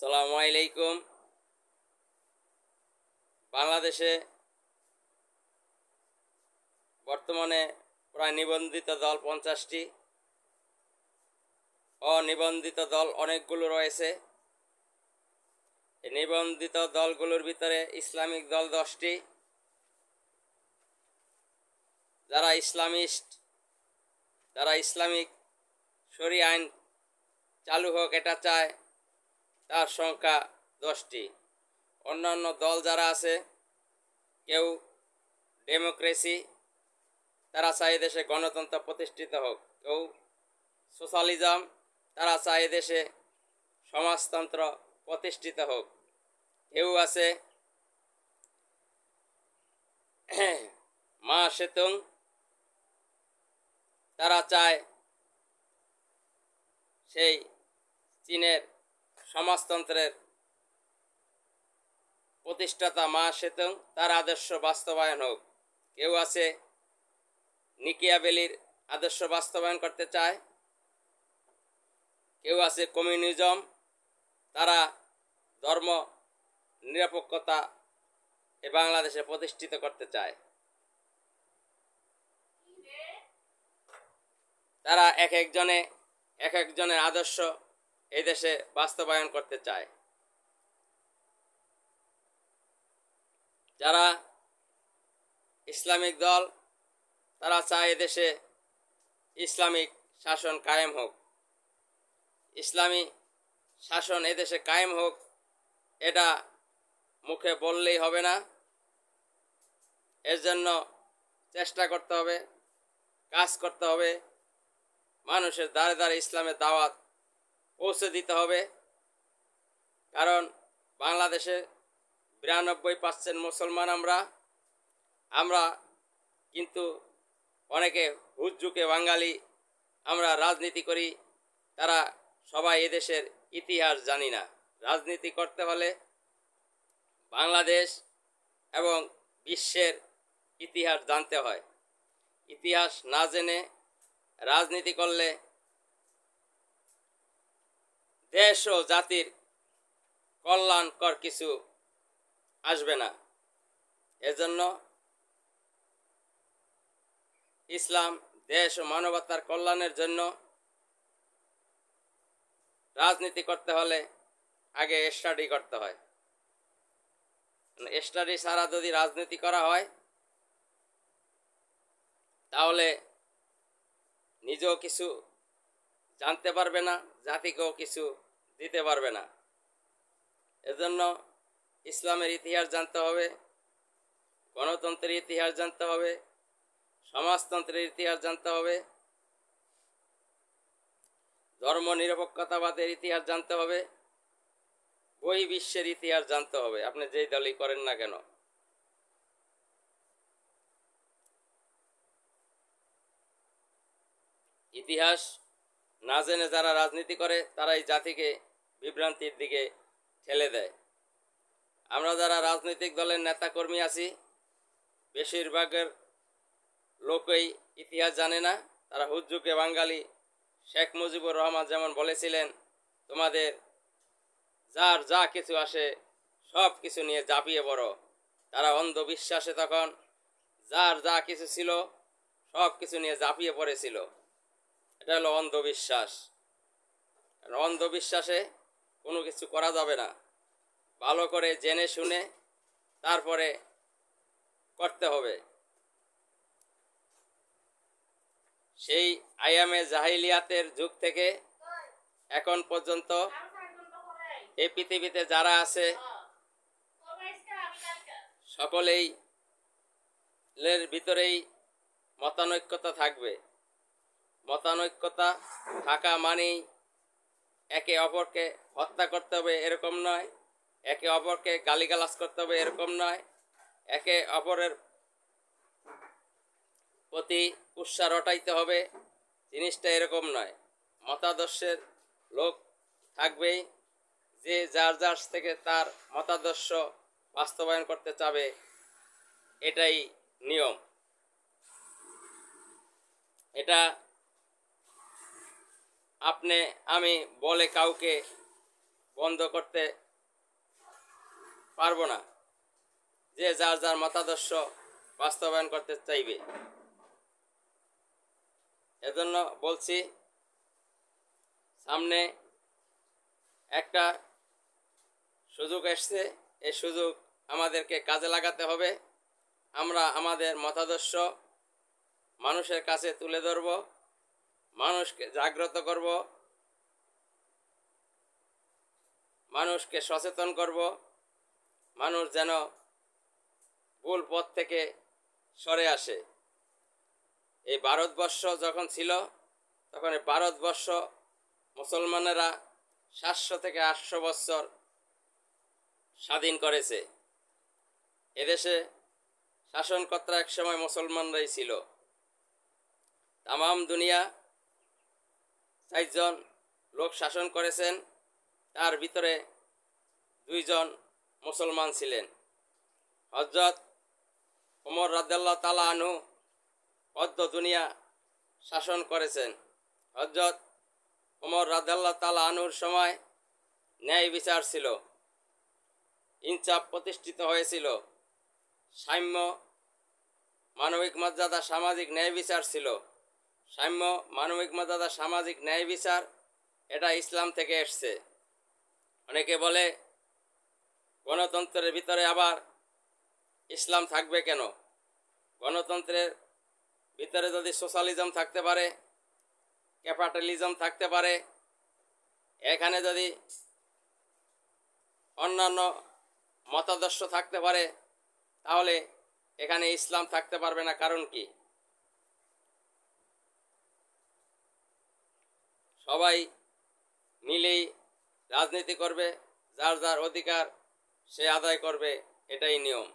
সালামু আলাইকুম। বাংলাদেশে বর্তমানে প্রায় নিবন্ধিত দল 50টি, অনিবন্ধিত দল অনেকগুলো রয়েছে। এই নিবন্ধিত দলগুলোর ভিতরে ইসলামিক দল 10টি। যারা ইসলামিস্ট, যারা ইসলামিক শরিয়া আইন চালু হোক এটা চায়, তার সংখ্যা 10টি। অন্যান্য দল যারা আছে, কেউ ডেমোক্রেসি, তারা চায় দেশে গণতন্ত্র প্রতিষ্ঠিত হোক। কেউ সোশ্যালিজম, তারা চায় দেশে সমাজতন্ত্র প্রতিষ্ঠিত হোক। কেউ আছে মা সেতুং, তারা চায় সেই চীনের সমাজতন্ত্রের প্রতিষ্ঠাতা মা সেতুং, তার আদর্শ বাস্তবায়ন হোক। কেউ আছে নিকিয়াবেলির আদর্শ বাস্তবায়ন করতে চায়। কেউ আছে কমিউনিজম, তারা ধর্ম নিরপেক্ষতা এ বাংলাদেশে প্রতিষ্ঠিত করতে চায়। তারা এক একজনের আদর্শ এই দেশে বাস্তবায়ন করতে চায়। যারা ইসলামিক দল, তারা চায় এদেশে ইসলামিক শাসন কায়েম হোক। ইসলামী শাসন এদেশে কায়েম হোক, এটা মুখে বললেই হবে না। এর জন্য চেষ্টা করতে হবে, কাজ করতে হবে, মানুষের দ্বারে দ্বারে ইসলামের দাওয়াত পৌঁছে দিতে হবে। কারণ বাংলাদেশে 92% মুসলমান আমরা কিন্তু অনেকে হুজ্জুকে বাঙালি আমরা রাজনীতি করি, তারা সবাই এদেশের ইতিহাস জানি না। রাজনীতি করতে হলে বাংলাদেশ এবং বিশ্বের ইতিহাস জানতে হয়। ইতিহাস না জেনে রাজনীতি করলে দেশ ও জাতির কল্যাণকর কিছু আসবে না। এজন্য ইসলাম দেশ ও মানবতার কল্যাণের জন্য রাজনীতি করতে হলে আগে স্টাডি করতে হয়। স্টাডি ছাড়া যদি রাজনীতি করা হয়, তাহলে নিজেও কিছু জানতে পারবে না, জাতিকেও কিছু দিতে পারবে না। এজন্য ইসলামের ইতিহাস জানতে হবে, গণতন্ত্রের ইতিহাস জানতে হবে, সমাজতন্ত্রের ইতিহাস জানতে হবে, ধর্ম নিরপেক্ষতাবাদের ইতিহাস জানতে হবে, বহির্বিশ্বের ইতিহাস জানতে হবে, আপনি যেই দলই করেন না কেন। ইতিহাস না জেনে যারা রাজনীতি করে, তারাই জাতিকে বিভ্রান্তির দিকে ঠেলে দেয়। আমরা যারা রাজনৈতিক দলের নেতাকর্মী আছি, বেশিরভাগের লোকই ইতিহাস জানে না। তারা হুজ্জুকে বাঙালি, শেখ মুজিবুর রহমান যেমন বলেছিলেন, তোমাদের যার যা কিছু আসে সব কিছু নিয়ে ঝাঁপিয়ে পড়ো। তারা অন্ধবিশ্বাসে তখন যার যা কিছু ছিল সব কিছু নিয়ে ঝাঁপিয়ে পড়েছিল। এটা হলো অন্ধবিশ্বাস। অন্ধবিশ্বাসে কোনো কিছু করা যাবে না, ভালো করে জেনে শুনে তারপরে করতে হবে। সেই আয়ামে জাহিলিয়াতের যুগ থেকে এখন পর্যন্ত এই পৃথিবীতে যারা আছে সকলেই এর ভিতরেই মতানৈক্যতা থাকবে। মতানৈক্যতা থাকা মানেই একে অপরকে হত্যা করতে হবে এরকম নয়, একে অপরকে গালিগালাজ করতে হবে এরকম নয়, একে অপরের প্রতি উৎসাহ রটাইতে হবে, জিনিসটা এরকম নয়। মতাদর্শের লোক থাকবেই, যে যার যার থেকে তার মতাদর্শ বাস্তবায়ন করতে চাবে, এটাই নিয়ম। এটা আপনি আমি বলে কাউকে বন্ধ করতে পারবো না। যে যার যার মতাদর্শ বাস্তবায়ন করতে চাইবে। এজন্য বলছি, সামনে একটা সুযোগ এসছে, এই সুযোগ আমাদেরকে কাজে লাগাতে হবে। আমরা আমাদের মতাদর্শ মানুষের কাছে তুলে ধরব, মানুষকে জাগ্রত করব, মানুষকে সচেতন করব, মানুষ যেন ভুল পথ থেকে সরে আসে। এই ভারতবর্ষ যখন ছিল, তখন এই ভারতবর্ষ মুসলমানেরা 700 থেকে 800 বছর স্বাধীন করেছে। এদেশে শাসনকর্তা এক সময় মুসলমানরাই ছিল। তামাম দুনিয়া 4 জন লোক শাসন করেছেন, তার ভিতরে 2 জন মুসলমান ছিলেন। হযরত ওমর রাদিয়াল্লাহু তাআলা আনহু অর্ধ দুনিয়া শাসন করেছেন। হযরত ওমর রাদিয়াল্লাহু তাআলা আনহুর সময় ন্যায় বিচার ছিল, ইনসাফ প্রতিষ্ঠিত হয়েছিল, সাম্য, মানবিক মর্যাদা, সামাজিক ন্যায় বিচার ছিল। সাম্য, মানবিক মর্যাদা, সামাজিক ন্যায় বিচার এটা ইসলাম থেকে এসছে। অনেকে বলে গণতন্ত্রের ভিতরে আবার ইসলাম থাকবে কেন? গণতন্ত্রের ভিতরে যদি সোশ্যালিজম থাকতে পারে, ক্যাপিটালিজম থাকতে পারে, এখানে যদি অন্যান্য মতাদর্শ থাকতে পারে, তাহলে এখানে ইসলাম থাকতে পারবে না। কারণ কি? সবাই মিলেই রাজনীতি করবে, যার যার অধিকার সে আদায় করবে, এটাই নিয়ম।